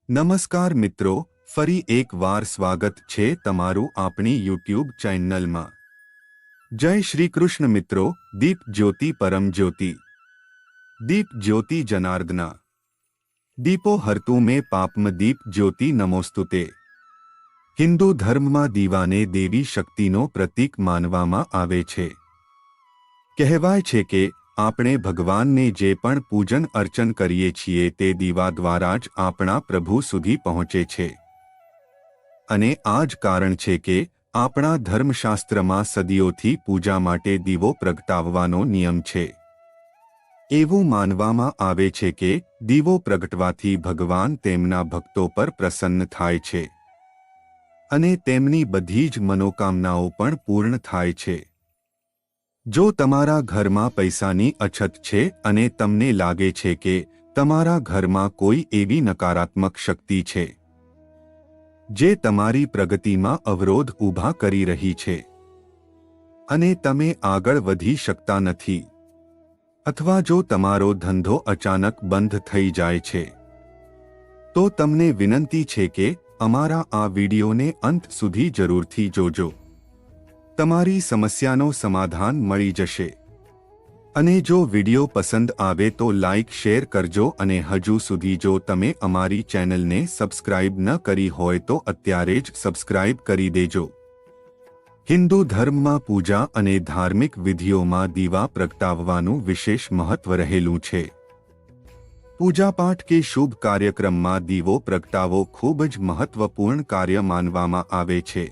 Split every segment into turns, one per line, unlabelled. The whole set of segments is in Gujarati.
નમસ્કાર મિત્રો, ફરી એક વાર સ્વાગત છે તમારું આપણી યુટ્યુબ ચેનલમાં। જય શ્રી કૃષ્ણ મિત્રો। દીપ જ્યોતિ પરમ જ્યોતિ, દીપ જ્યોતિ જનાર્દના, દીપો હરતું મેં પાપમ દીપ જ્યોતિ નમોસ્તુતે। હિન્દુ ધર્મમાં દીવાને દેવી શક્તિનો પ્રતીક માનવામાં આવે છે। કહેવાય છે કે આપણે ભગવાનને જે પણ પૂજન અર્ચન કરીએ છીએ તે દીવા દ્વારા જ આપણા પ્રભુ સુધી પહોંચે છે। અને આ જ કારણ છે કે આપણા ધર્મશાસ્ત્રમાં સદીઓથી પૂજા માટે દીવો પ્રગટાવવાનો નિયમ છે। એવું માનવામાં આવે છે કે દીવો પ્રગટવાથી ભગવાન તેમના ભક્તો પર પ્રસન્ન થાય છે અને તેમની બધી જ મનોકામનાઓ પણ પૂર્ણ થાય છે। જો તમારા ઘરમાં પૈસાની અછત છે અને તમને લાગે છે કે તમારા ઘરમાં કોઈ એવી નકારાત્મક શક્તિ છે જે તમારી પ્રગતિમાં અવરોધ ઊભા કરી રહી છે અને તમે આગળ વધી શકતા નથી, અથવા જો તમારો ધંધો અચાનક બંધ થઈ જાય છે, તો તમને વિનંતી છે કે અમારા આ વિડિયોને અંત સુધી જરૂરથી જોજો। તમારી સમસ્યાનો સમાધાન મળી જશે। અને જો વિડિયો પસંદ આવે તો લાઇક શેર કરજો અને હજુ સુધી જો તમે અમારી ચેનલને સબસ્ક્રાઇબ ન કરી હોય તો અત્યારે જ સબસ્ક્રાઇબ કરી દેજો। હિન્દુ ધર્મમાં પૂજા અને ધાર્મિક વિધિઓમાં દીવા પ્રગટાવવાનું વિશેષ મહત્વ રહેલું છે। પૂજાપાઠ કે શુભ કાર્યક્રમમાં દીવો પ્રગટાવવો ખૂબ જ મહત્વપૂર્ણ કાર્ય માનવામાં આવે છે।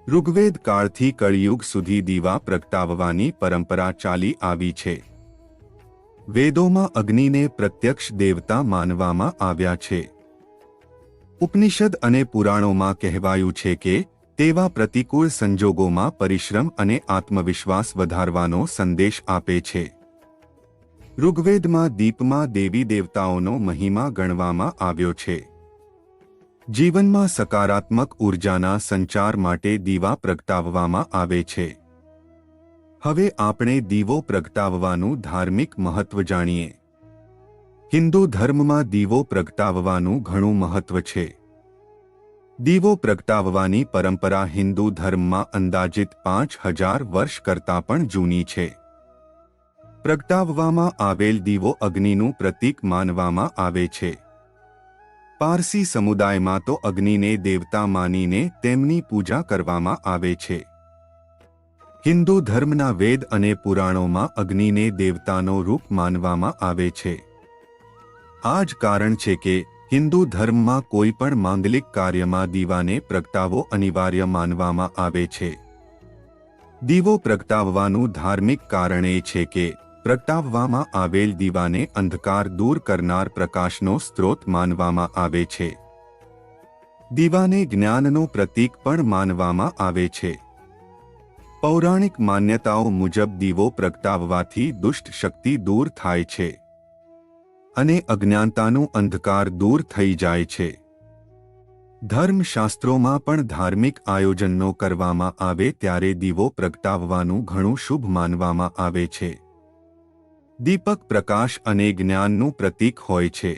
ઋગ્વેદ કાળથી કળિયુગ સુધી દીવા પ્રગટાવવાની પરંપરા ચાલી આવી છે। વેદોમાં અગ્નિને પ્રત્યક્ષ દેવતા માનવામાં આવ્યા છે। ઉપનિષદ અને પુરાણોમાં કહેવાયું છે કે તેવા પ્રતિકૂળ સંજોગોમાં પરિશ્રમ અને આત્મવિશ્વાસ વધારવાનો સંદેશ આપે છે। ઋગ્વેદમાં દીપમાં દેવી દેવતાઓનો મહિમા ગણવામાં આવ્યો છે। જીવનમાં સકારાત્મક ઉર્જાના સંચાર માટે દીવા પ્રગટાવવામાં આવે છે। હવે આપણે દીવો પ્રગટાવવાનું ધાર્મિક મહત્વ જાણીએ। હિન્દુ ધર્મમાં દીવો પ્રગટાવવાનું ઘણું મહત્વ છે। દીવો પ્રગટાવવાની પરંપરા હિન્દુ ધર્મમાં અંદાજિત 5000 વર્ષ કરતાં પણ જૂની છે। પ્રગટાવવામાં આવેલ દીવો અગ્નિનું પ્રતીક માનવામાં આવે છે। પારસી સમુદાયમાં તો અગ્નિને દેવતા માનીને તેમની પૂજા કરવામાં આવે છે। હિન્દુ ધર્મના વેદ અને પુરાણોમાં અગ્નિને દેવતાનો રૂપ માનવામાં આવે છે। આ જ કારણ છે કે હિન્દુ ધર્મમાં કોઈ પણ માંગલિક કાર્યમાં દીવાને પ્રગટાવવો અનિવાર્ય માનવામાં આવે છે। દીવો પ્રગટાવવાનું ધાર્મિક કારણ એ છે કે પ્રગટાવવામાં આવેલ દીવાને અંધકાર દૂર કરનાર પ્રકાશનો સ્ત્રોત માનવામાં આવે છે। દીવાને જ્ઞાનનો પ્રતીક પણ માનવામાં આવે છે। પૌરાણિક માન્યતાઓ મુજબ દીવો પ્રગટાવવાથી દુષ્ટ શક્તિ દૂર થાય છે અને અજ્ઞાનતાનું અંધકાર દૂર થઈ જાય છે। ધર્મશાસ્ત્રોમાં પણ ધાર્મિક આયોજનો કરવામાં આવે ત્યારે દીવો પ્રગટાવવાનું ઘણું શુભ માનવામાં આવે છે। દીપક પ્રકાશ અને જ્ઞાનનું પ્રતીક હોય છે।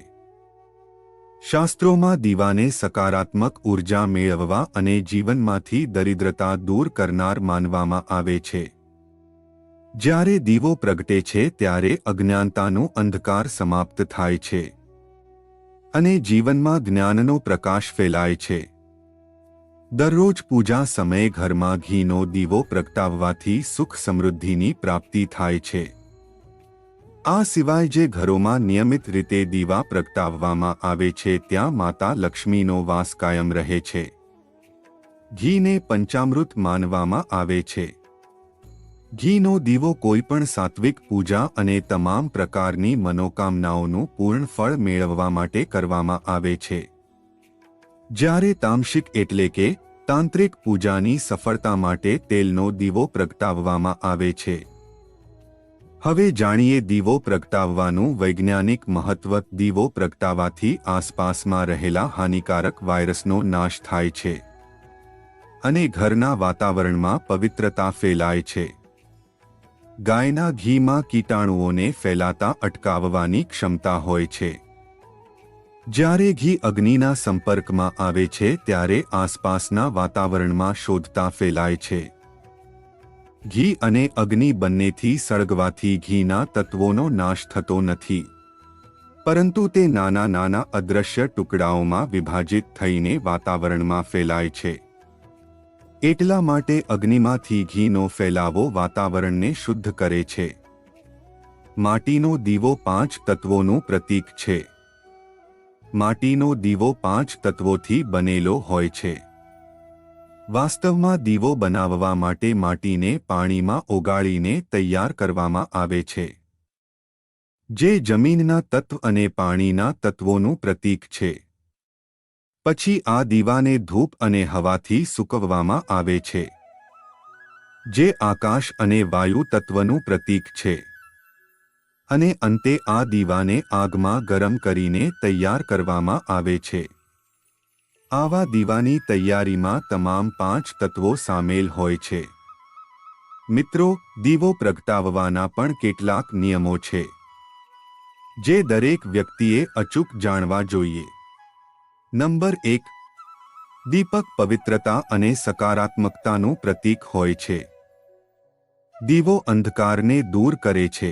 શાસ્ત્રોમાં દીવાને સકારાત્મક ઉર્જા મેળવવા અને જીવનમાંથી દરિદ્રતા દૂર કરનાર માનવામાં આવે છે। જ્યારે દીવો પ્રગટે છે ત્યારે અજ્ઞાનતાનો અંધકાર સમાપ્ત થાય છે અને જીવનમાં જ્ઞાનનો પ્રકાશ ફેલાય છે। દરરોજ પૂજા સમયે ઘરમાં ઘીનો દીવો પ્રગટાવવાથી સુખ સમૃદ્ધિની પ્રાપ્તિ થાય છે। આ સિવાય જે ઘરોમાં નિયમિત રીતે દીવા પ્રગટાવવામાં આવે છે ત્યાં માતા લક્ષ્મીનો વાસ કાયમ રહે છે। ઘીને પંચામૃત માનવામાં આવે છે। ઘીનો દીવો કોઈપણ સાત્વિક પૂજા અને તમામ પ્રકારની મનોકામનાઓનું પૂર્ણ ફળ મેળવવા માટે કરવામાં આવે છે। જ્યારે તામસિક એટલે કે તાંત્રિક પૂજાની સફળતા માટે તેલનો દીવો પ્રગટાવવામાં આવે છે। હવે જાણીએ દીવો પ્રગટાવવાનું વૈજ્ઞાનિક મહત્વ। દીવો પ્રગટાવવાથી આસપાસમાં રહેલા હાનિકારક વાયરસનો નાશ થાય છે અને ઘરના વાતાવરણમાં પવિત્રતા ફેલાય છે। ગાયના ઘીમાં કીટાણુઓને ફેલાતા અટકાવવાની ક્ષમતા હોય છે। જ્યારે ઘી અગ્નિના સંપર્કમાં આવે છે ત્યારે આસપાસના વાતાવરણમાં શોધતા ફેલાય છે. ઘી અને અગ્નિ બંનેથી સળગવાથી ઘીના તત્વોનો નાશ થતો નથી, પરંતુ તે નાના નાના અદૃશ્ય ટુકડાઓમાં વિભાજિત થઈને વાતાવરણમાં ફેલાય છે. એટલા માટે અગ્નિમાંથી ઘીનો ફેલાવો વાતાવરણને શુદ્ધ કરે છે. માટીનો દીવો 5 તત્વોનું પ્રતીક છે. માટીનો દીવો 5 તત્વોથી બનેલો હોય છે. વાસ્તવમાં દીવો બનાવવા માટે માટીને પાણીમાં ઓગાળીને તૈયાર કરવામાં આવે છે, જે જમીનના તત્વ અને પાણીના તત્વોનું પ્રતીક છે. પછી આ દીવાને ધૂપ અને હવાથી સૂકવવામાં આવે છે, જે આકાશ અને વાયુ તત્વનું પ્રતીક છે. અને અંતે આ દીવાને આગમાં ગરમ કરીને તૈયાર કરવામાં આવે છે. આવા દીવાની તૈયારીમાં તમામ 5 તત્વો સામેલ હોય છે. મિત્રો, દીવો પ્રગટાવવાના પણ કેટલાક નિયમો છે, જે દરેક વ્યક્તિએ અચૂક જાણવા જોઈએ. નંબર 1. દીપક પવિત્રતા અને સકારાત્મકતાનું પ્રતીક હોય છે. દીવો અંધકારને દૂર કરે છે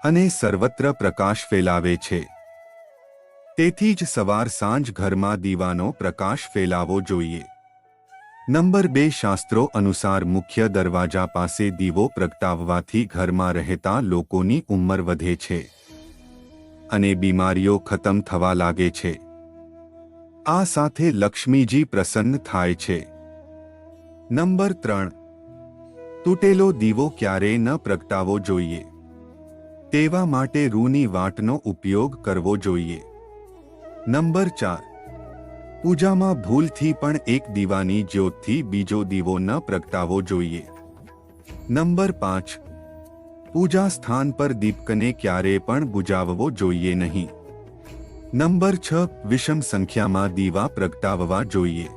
અને સર્વત્ર પ્રકાશ ફેલાવે છે. તેથી જ સવાર સાંજ ઘરમાં દીવાનો પ્રકાશ ફેલાવો જોઈએ. નંબર 2. શાસ્ત્રો અનુસાર મુખ્ય દરવાજા પાસે દીવો પ્રગટાવવાથી ઘરમાં રહેતા લોકોની ઉંમર વધે છે અને બીમારીઓ ખતમ થવા લાગે છે. આ સાથે લક્ષ્મીજી પ્રસન્ન થાય છે. નંબર 3. તૂટેલો દીવો ક્યારેય ન પ્રગટાવવો જોઈએ. તેવા માટે રૂની વાટનો ઉપયોગ કરવો જોઈએ. નંબર 4. પૂજામાં ભૂલથી પણ એક દીવાની જ્યોતથી બીજો દીવો ન પ્રગટાવવો જોઈએ. નંબર 5. પૂજા સ્થાન પર દીપકને ક્યારેય પણ બુજાવવો જોઈએ નહીં. નંબર 6. વિષમ સંખ્યામાં દીવા પ્રગટાવવા જોઈએ.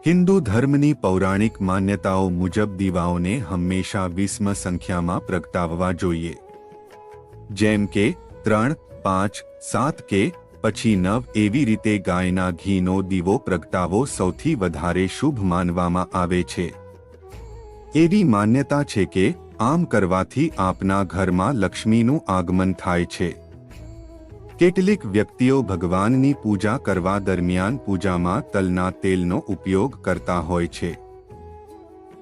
હિન્દુ ધર્મની પૌરાણિક માન્યતાઓ મુજબ દીવાઓને હંમેશા 20મી સંખ્યામાં પ્રગટાવવા જોઈએ, જેમ કે 3, 5, 7 કે પછી 9. એવી રીતે ગાયના ઘીનો દીવો પ્રગટાવો સૌથી વધારે શુભ માનવામાં આવે છે. એવી માન્યતા છે કે આમ કરવાથી આપના ઘરમાં લક્ષ્મીનું આગમન થાય છે. કેટલીક વ્યક્તિઓ ભગવાનની પૂજા કરવા દરમિયાન પૂજામાં તલના તેલનો ઉપયોગ કરતા હોય છે.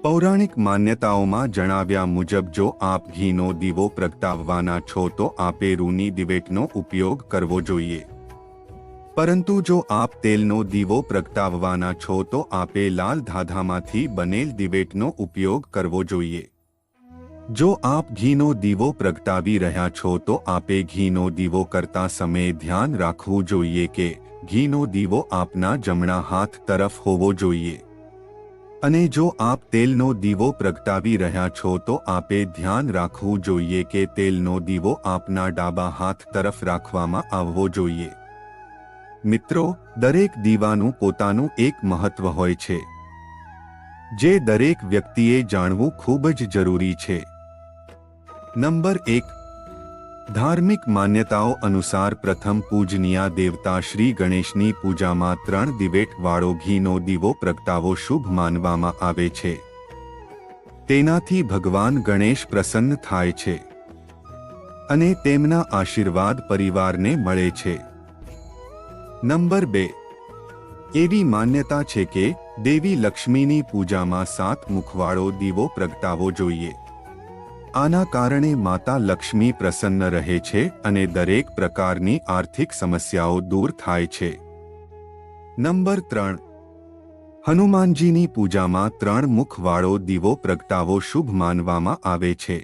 પૌરાણિક માન્યતાઓમાં જણાવ્યા મુજબ જો આપ ઘીનો દીવો પ્રગટાવવાના છો તો આપે રૂની દિવેટનો ઉપયોગ કરવો જોઈએ. પરંતુ જો આપ તેલનો દીવો પ્રગટાવવાના છો તો આપે લાલ ધાધામાંથી બનેલ દિવેટનો ઉપયોગ કરવો જોઈએ. જો આપ ઘીનો દીવો પ્રગટાવી રહ્યા છો તો આપે ઘીનો દીવો કરતા સમયે ધ્યાન રાખવું જોઈએ કે ઘીનો દીવો આપના જમણા હાથ તરફ હોવો જોઈએ. અને જો આપ તેલનો દીવો પ્રગટાવી રહ્યા છો તો આપે ધ્યાન રાખવું જોઈએ કે તેલનો દીવો આપના ડાબા હાથ તરફ રાખવામાં આવવો જોઈએ. મિત્રો, દરેક દીવાનું પોતાનું એક મહત્વ હોય છે, જે દરેક વ્યક્તિએ જાણવું ખૂબ જ જરૂરી છે. નંબર 1. ધાર્મિક માન્યતાઓ અનુસાર પ્રથમ પૂજનીય દેવતા શ્રી ગણેશની પૂજામાં 3 દિવેટ વાળો ઘીનો દીવો પ્રગટાવો શુભ માનવામાં આવે છે. તેનાથી ભગવાન ગણેશ પ્રસન્ન થાય છે અને તેમના આશીર્વાદ પરિવારને મળે છે. નંબર 2. એવી માન્યતા છે કે દેવી લક્ષ્મીની પૂજામાં 7 મુખવાળો દીવો પ્રગટાવવો જોઈએ. આના કારણે માતા લક્ષ્મી પ્રસન્ન રહે છે અને દરેક પ્રકારની આર્થિક સમસ્યાઓ દૂર થાય છે. નંબર 3. હનુમાનજીની પૂજામાં 3 મુખવાળો દીવો પ્રગટાવવો શુભ માનવામાં આવે છે.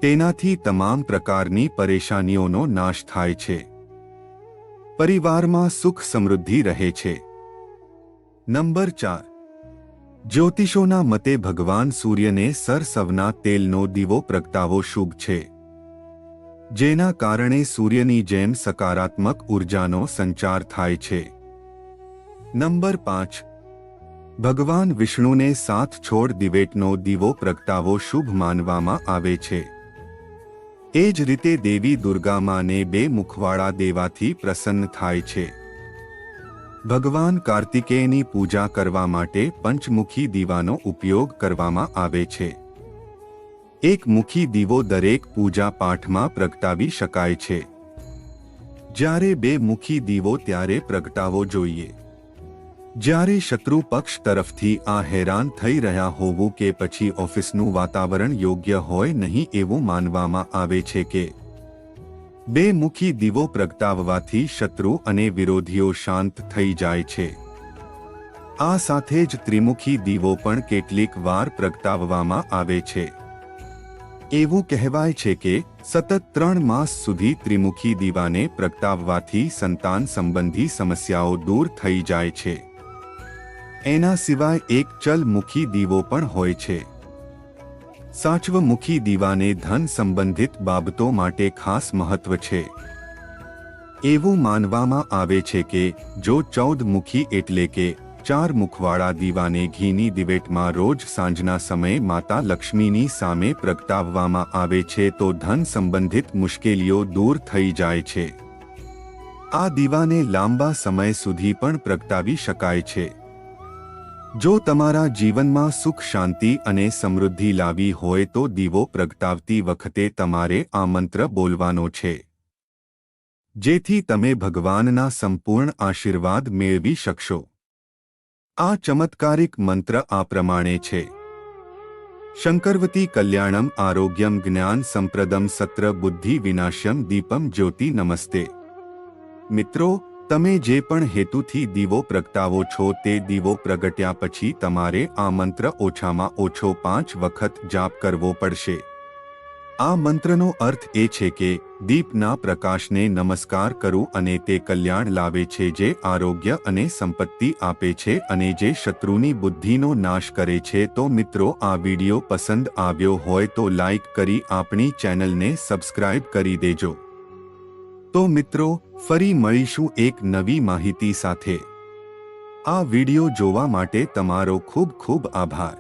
તેનાથી તમામ પ્રકારની પરેશાનીઓનો નાશ થાય છે. પરિવારમાં સુખ સમૃદ્ધિ રહે છે. નંબર 4. જ્યોતિષોના મતે ભગવાન સૂર્યને સરસવના તેલનો દીવો પ્રગટાવવો શુભ છે, જેના કારણે સૂર્યની જેમ સકારાત્મક ઉર્જાનો સંચાર થાય છે. નંબર 5. ભગવાન વિષ્ણુને 7 છોડ દિવેટનો દીવો પ્રગટાવવો શુભ માનવામાં આવે છે. એ જ રીતે દેવી દુર્ગા માને 2 મુખવાળા દેવાથી પ્રસન્ન થાય છે. ભગવાન કાર્તિકેયની પૂજા કરવા માટે પંચમુખી દીવાનો ઉપયોગ કરવામાં આવે છે. એક મુખી દીવો દરેક પૂજા પાઠમાં પ્રગટાવી શકાય છે. જ્યારે 2 મુખી દીવો ત્યારે પ્રગટાવવો જોઈએ જ્યારે શત્રુ પક્ષ તરફથી આ હેરાન થઈ રહ્યા હોવું કે પછી ઓફિસનું વાતાવરણ યોગ્ય હોય નહીં એવું માનવામાં આવે છે કે 2 મુખી દીવો પ્રગટાવવાથી શત્રુ અને વિરોધીઓ શાંત થઈ જાય છે. આ સાથે જ ત્રિમુખી દીવો પણ કેટલીક વાર પ્રગટાવવામાં આવે છે. એવું કહેવાય છે કે સતત 3 માસ સુધી ત્રિમુખી દીવાને પ્રગટાવવાથી સંતાન સંબંધી સમસ્યાઓ દૂર થઈ જાય છે. એના સિવાય એક ચલમુખી દીવો પણ હોય છે. સાચવમુખી દીવાને ધન સંબંધિત બાબતો માટે ખાસ મહત્વ છે. એવું માનવામાં આવે છે કે જો 14 મુખી એટલે કે 4 મુખવાળા દીવાને ઘીની દિવેટમાં રોજ સાંજના સમયે માતા લક્ષ્મીની સામે પ્રગટાવવામાં આવે છે તો ધન સંબંધિત મુશ્કેલીઓ દૂર થઈ જાય છે. આ દીવાને લાંબા સમય સુધી પણ પ્રગટાવી શકાય છે. જો તમારા જીવનમાં સુખ શાંતિ અને સમૃદ્ધિ લાવી હોય તો દીવો પ્રગટાવતી વખતે તમારે આ મંત્ર બોલવાનો છે જેથી તમે ભગવાનના સંપૂર્ણ આશીર્વાદ મેળવી શકશો. આ ચમત્કારિક મંત્ર આ પ્રમાણે છે: શંકરવતી કલ્યાણમ આરોગ્યમ જ્ઞાન સંપ્રદમ સત્ર બુદ્ધિ વિનાશ્યમ દીપમ જ્યોતિ નમસ્તે. મિત્રો, તમે જે પણ હેતુથી દીવો પ્રગટાવો છો તે દીવો પ્રગટ્યા પછી તમારે આ મંત્ર ઓછામાં ઓછો 5 વખત જાપ કરવો પડશે. આ મંત્રનો અર્થ એ છે કે દીપના પ્રકાશને નમસ્કાર કરું અને તે કલ્યાણ લાવે છે જે આરોગ્ય અને સંપત્તિ આપે છે અને જે શત્રુની બુદ્ધિનો નાશ કરે છે. તો મિત્રો, આ વિડિયો પસંદ આવ્યો હોય તો લાઈક કરી આપણી ચેનલને સબસ્ક્રાઇબ કરી દેજો. તો મિત્રો, ફરી મળીશું એક નવી માહિતી સાથે. આ વિડિયો જોવા માટે તમારો ખૂબ ખૂબ આભાર.